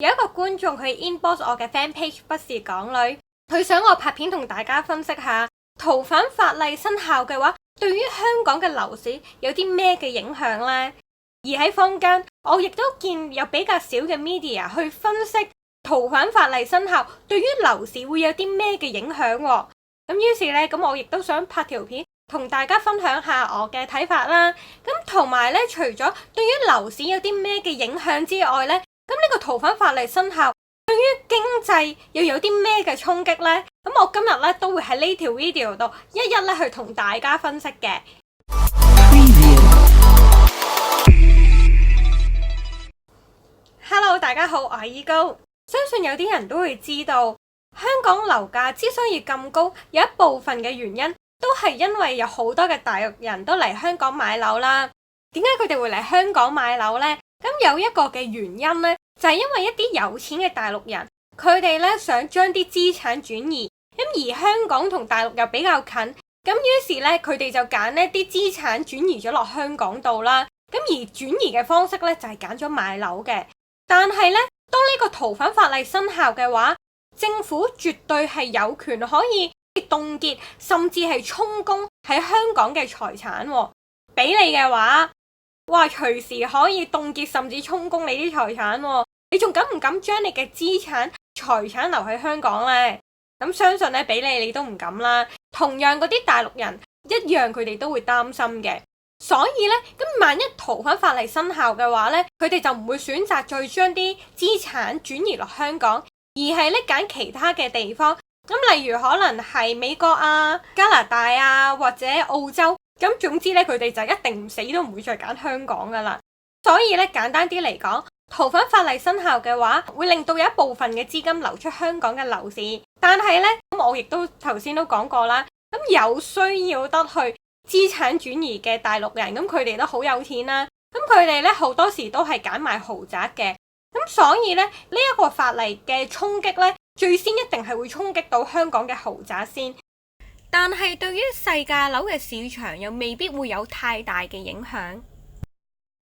有一個觀眾佢 inbox 我嘅 fan page 不是港女，佢想我拍片同大家分析下逃犯法例生效嘅話，對於香港嘅樓市有啲咩嘅影響呢？而喺坊間，我亦都見有比較少嘅 media 去分析逃犯法例生效對於樓市會有啲咩嘅影響喎。咁於是呢，咁我亦都想拍條片同大家分享下我嘅睇法啦。咁同埋呢，除咗對於樓市有啲咩嘅影響之外呢，咁呢個逃犯法例生效對於經濟又有啲咩嘅衝擊呢？咁我今日呢都會喺呢條 video 度一一咧去同大家分析嘅。Hello， 大家好，我係依糕。相信有啲人都會知道，香港樓價之所以咁高，有一部分嘅原因都係因為有好多嘅大陸人都嚟香港買樓啦。點解佢哋會嚟香港買樓呢？咁有一個嘅原因呢，就係因為一啲有錢嘅大陸人，佢哋咧想將啲資產轉移，咁而香港同大陸又比較近，咁於是咧佢哋就揀呢啲資產轉移咗落香港度啦。咁而轉移嘅方式咧就係揀咗買樓嘅。但係咧，當呢個逃犯法例生效嘅話，政府絕對係有權可以凍結，甚至係充公喺香港嘅財產喎。俾你嘅話，哇，隨時可以凍結甚至充公你啲財產喎。你仲敢唔敢將你嘅資產財產留喺香港呢？咁相信咧，俾你都唔敢啦。同樣嗰啲大陸人一樣，佢哋都會擔心嘅。所以咧，咁萬一逃犯法例生效嘅話咧，佢哋就唔會選擇再將啲資產轉移落香港，而係咧揀其他嘅地方。咁例如可能係美國啊、加拿大啊或者澳洲。咁總之咧，佢哋就一定唔死都唔會再揀香港噶啦。所以咧，簡單啲嚟講，逃犯法例生效嘅話，會令到有一部分嘅資金流出香港嘅樓市。但係咧，咁我亦都頭先都講過啦，咁有需要得去資產轉移嘅大陸人，咁佢哋都好有錢啦。咁佢哋咧好多時都係揀買豪宅嘅。咁所以咧，呢一個法例嘅衝擊咧，最先一定係會衝擊到香港嘅豪宅先。但係對於細價樓嘅市場又未必會有太大嘅影響。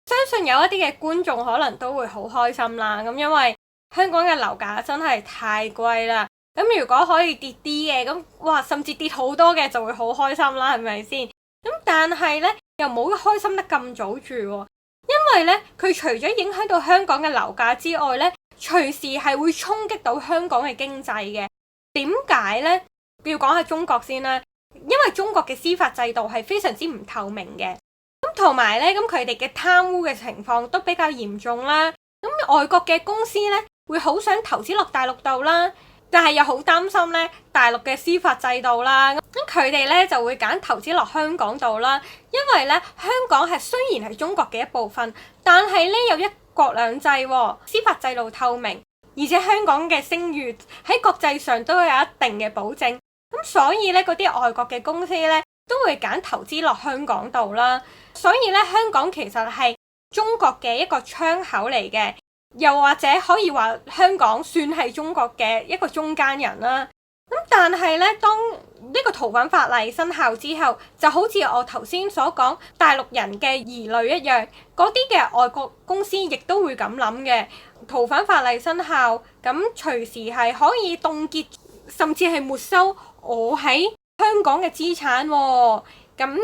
相信有一啲嘅觀眾可能都會好開心啦，咁因為香港嘅樓價真係太貴啦。咁如果可以跌啲嘅，咁哇，甚至跌好多嘅就會好開心啦，係咪先？咁但係呢，又冇開心得咁早住喎，因為呢，佢除咗影響到香港嘅樓價之外呢，隨時係會衝擊到香港嘅經濟嘅。點解呢？要講下中國先啦，因為中國嘅司法制度係非常之唔透明嘅，咁同埋咧，咁佢哋嘅貪污嘅情況都比較嚴重啦。咁外國嘅公司咧會好想投資落大陸度啦，但係又好擔心咧大陸嘅司法制度啦。咁佢哋咧就會揀投資落香港度啦，因為咧香港係雖然係中國嘅一部分，但係咧有一國兩制喎，司法制度透明，而且香港嘅聲譽喺國際上都有一定嘅保證。咁所以咧，嗰啲外國嘅公司咧都會揀投資落香港度啦。所以咧，香港其實係中國嘅一個窗口嚟嘅，又或者可以話香港算係中國嘅一個中間人啦。咁但係咧，當呢個逃犯法例生效之後，就好似我頭先所講，大陸人嘅疑慮一樣，嗰啲嘅外國公司亦都會咁諗嘅。逃犯法例生效，咁隨時係可以凍結，甚至係沒收我喺香港嘅資產喎。咁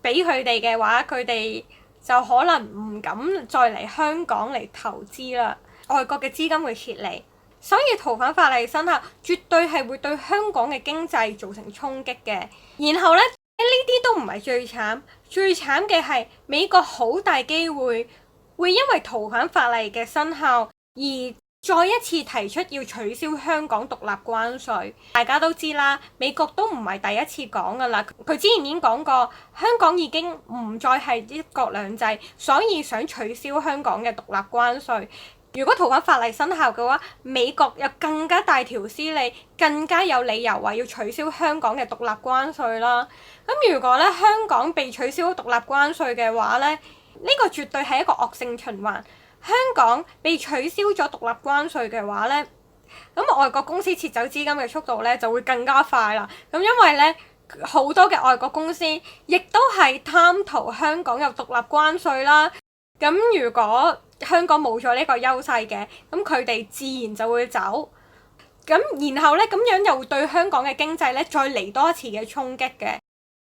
俾佢哋嘅話，佢哋就可能唔敢再嚟香港嚟投資啦。外國嘅資金會撤離，所以逃犯法例生效絕對係會對香港嘅經濟造成衝擊嘅。然後呢啲都唔係最慘，最慘嘅係美國好大機會會因為逃犯法例嘅生效而再一次提出要取消香港獨立關稅。大家都知啦，美國都唔係第一次講噶啦，佢之前已經講過香港已經唔再係一國兩制，所以想取消香港嘅獨立關稅。如果逃犯法例生效嘅話，美國有更加大條斯理，更加有理由話要取消香港嘅獨立關稅啦。咁如果咧香港被取消獨立關稅嘅話咧，呢個絕對係一個惡性循環。香港被取消咗獨立關稅嘅話呢，咁外國公司撤走資金嘅速度呢就會更加快啦。咁因為呢，好多嘅外國公司亦都係貪圖香港有獨立關稅啦。咁如果香港冇咗呢個優勢嘅，咁佢哋自然就會走。咁然後呢，咁樣又對香港嘅經濟呢再嚟多一次嘅衝擊嘅。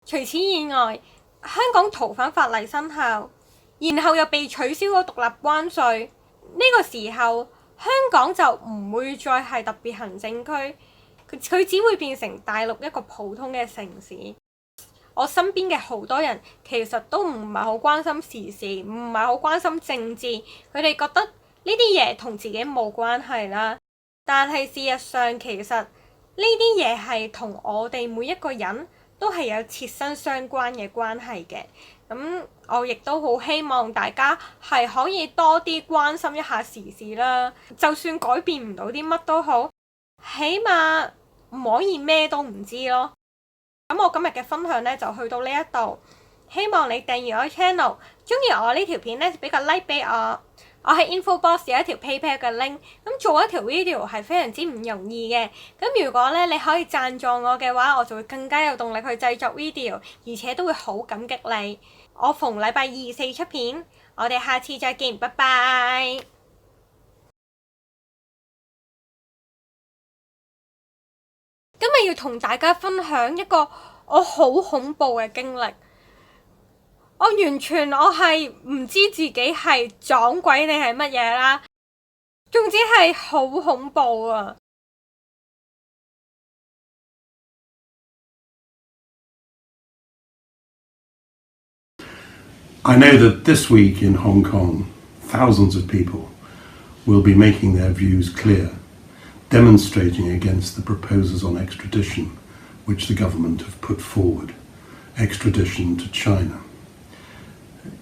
除此以外，香港逃犯法例生效，然後又被取消咗獨立關稅，呢個時候香港就唔會再係特別行政區，佢只會變成大陸一個普通嘅城市。我身邊嘅好多人其實都唔係好關心時事，唔係好關心政治，佢哋覺得呢啲嘢同自己冇關係啦。但係事實上，其實呢啲嘢係同我哋每一個人都係有切身相關嘅關係嘅。咁我亦都好希望大家係可以多啲關心一下時事啦。就算改變唔到啲乜都好，起碼唔可以咩都唔知咯。咁我今日嘅分享呢，就去到呢一度，希望你訂閱我 channel， 中意我呢條片呢，俾個 like 俾我。我喺 info box 有一條 PayPal 嘅 link， 咁做一條 video 係非常之唔容易嘅。咁如果咧你可以贊助我嘅話，我就會更加有動力去製作 video， 而且都會好感激你。我逢禮拜2、4出片，我哋下次再見，拜拜。今日要同大家分享一個我好恐怖嘅經歷。我係唔知自己係撞鬼定係乜嘢啦，總之係好恐怖啊！ I know that this week in Hong Kong, thousands of people will be making their views clear, demonstrating against the proposals on extradition which the government have put forward, extradition to China.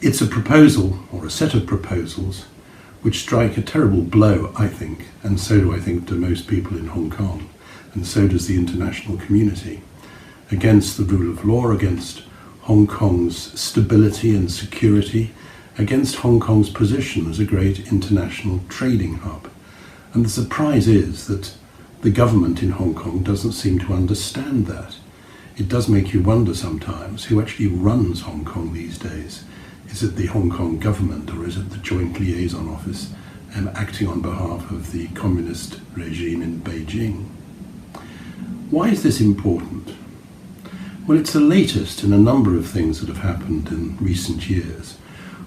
It's a proposal, or a set of proposals, which strike a terrible blow, I think, and so do I think to most people in Hong Kong, and so does the international community, against the rule of law, against Hong Kong's stability and security, against Hong Kong's position as a great international trading hub. And the surprise is that the government in Hong Kong doesn't seem to understand that. It does make you wonder sometimes who actually runs Hong Kong these days. Is it the Hong Kong government, or is it the Joint Liaison Office acting on behalf of the communist regime in Beijing? Why is this important? Well, it's the latest in a number of things that have happened in recent years,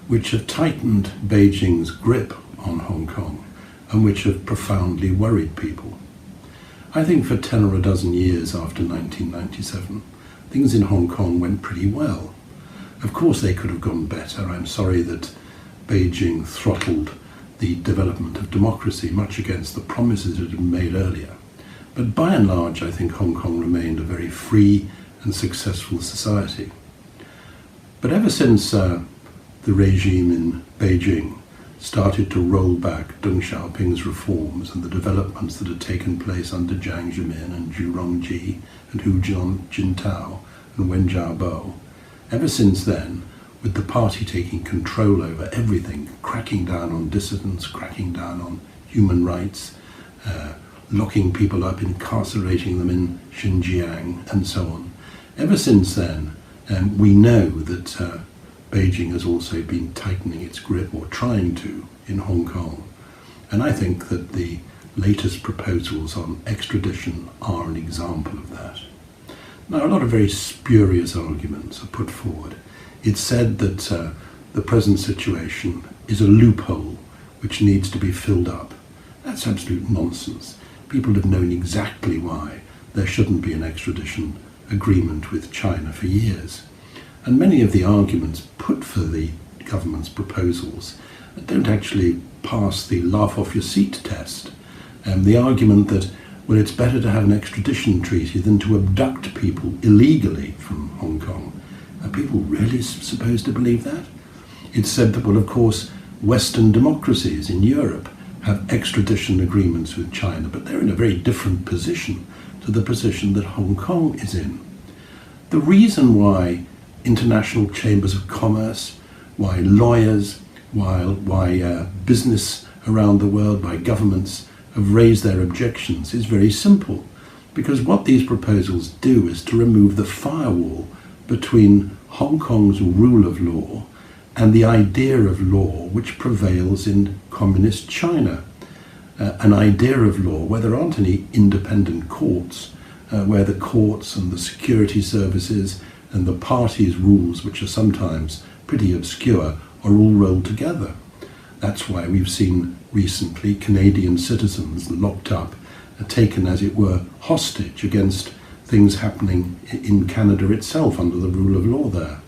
which have tightened Beijing's grip on Hong Kong and which have profoundly worried people. I think for 10 or a dozen years after 1997, things in Hong Kong went pretty well. Of course they could have gone better. I'm sorry that Beijing throttled the development of democracy, much against the promises it had made earlier. But by and large, I think Hong Kong remained a very free and successful society. But ever since the regime in Beijing started to roll back Deng Xiaoping's reforms and the developments that had taken place under Jiang Zemin and Zhu Rongji and Hu Jintao and Wen Jiabao, ever since then, with the party taking control over everything, cracking down on dissidents, cracking down on human rights, locking people up, incarcerating them in Xinjiang, and so on. Ever since then, we know that Beijing has also been tightening its grip, or trying to, in Hong Kong. And I think that the latest proposals on extradition are an example of that. Now, a lot of very spurious arguments are put forward. It's said that the present situation is a loophole which needs to be filled up. That's absolute nonsense. People have known exactly why there shouldn't be an extradition agreement with China for years. And many of the arguments put for the government's proposals don't actually pass the laugh off your seat test. The argument that, well, it's better to have an extradition treaty than to abduct people illegally from Hong Kong. Are people really supposed to believe that? It's said that, well, of course, Western democracies in Europe have extradition agreements with China, but they're in a very different position to the position that Hong Kong is in. The reason why international chambers of commerce, why lawyers, why business around the world, why governments have raised their objections is very simple. Because what these proposals do is to remove the firewall between Hong Kong's rule of law and the idea of law which prevails in communist China. An idea of law where there aren't any independent courts, where the courts and the security services and the parties' rules, which are sometimes pretty obscure, are all rolled together. That's why we've seen recently Canadian citizens locked up, taken as it were hostage against things happening in Canada itself under the rule of law there.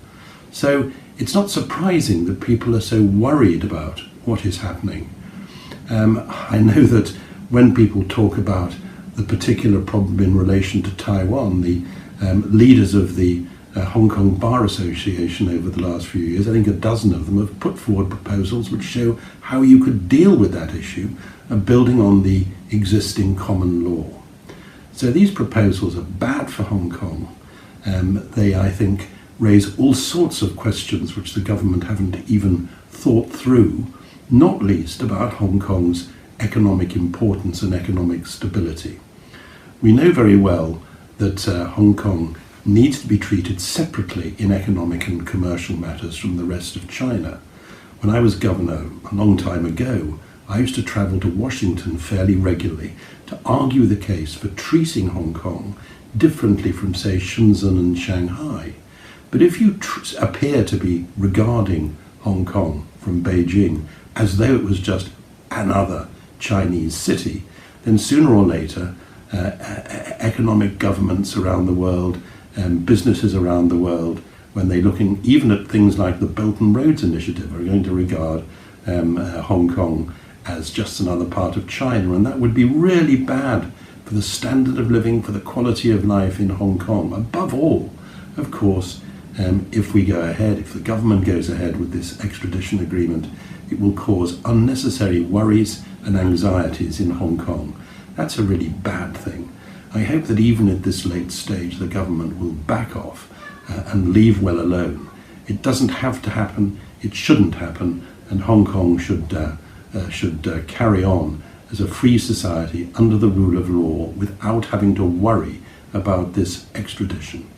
So it's not surprising that people are so worried about what is happening. I know that when people talk about the particular problem in relation to Taiwan, the leaders of the Hong Kong Bar Association over the last few years, I think a dozen of them have put forward proposals which show how you could deal with that issue, building on the existing common law. So these proposals are bad for Hong Kong. They, I think, raise all sorts of questions which the government haven't even thought through, not least about Hong Kong's economic importance and economic stability. We know very well that Hong Kong needs to be treated separately in economic and commercial matters from the rest of China. When I was governor a long time ago, I used to travel to Washington fairly regularly to argue the case for treating Hong Kong differently from, say, Shenzhen and Shanghai. But if you appear to be regarding Hong Kong from Beijing as though it was just another Chinese city, then sooner or later economic governments around the world and businesses around the world, when they're looking even at things like the Belt and Roads Initiative, are going to regard Hong Kong as just another part of China, and that would be really bad for the standard of living, for the quality of life in Hong Kong. Above all, of course, if we go ahead, if the government goes ahead with this extradition agreement, it will cause unnecessary worries and anxieties in Hong Kong. That's a really bad thing. I hope that even at this late stage the government will back off and leave well alone. It doesn't have to happen, it shouldn't happen, and Hong Kong should carry on as a free society under the rule of law without having to worry about this extradition.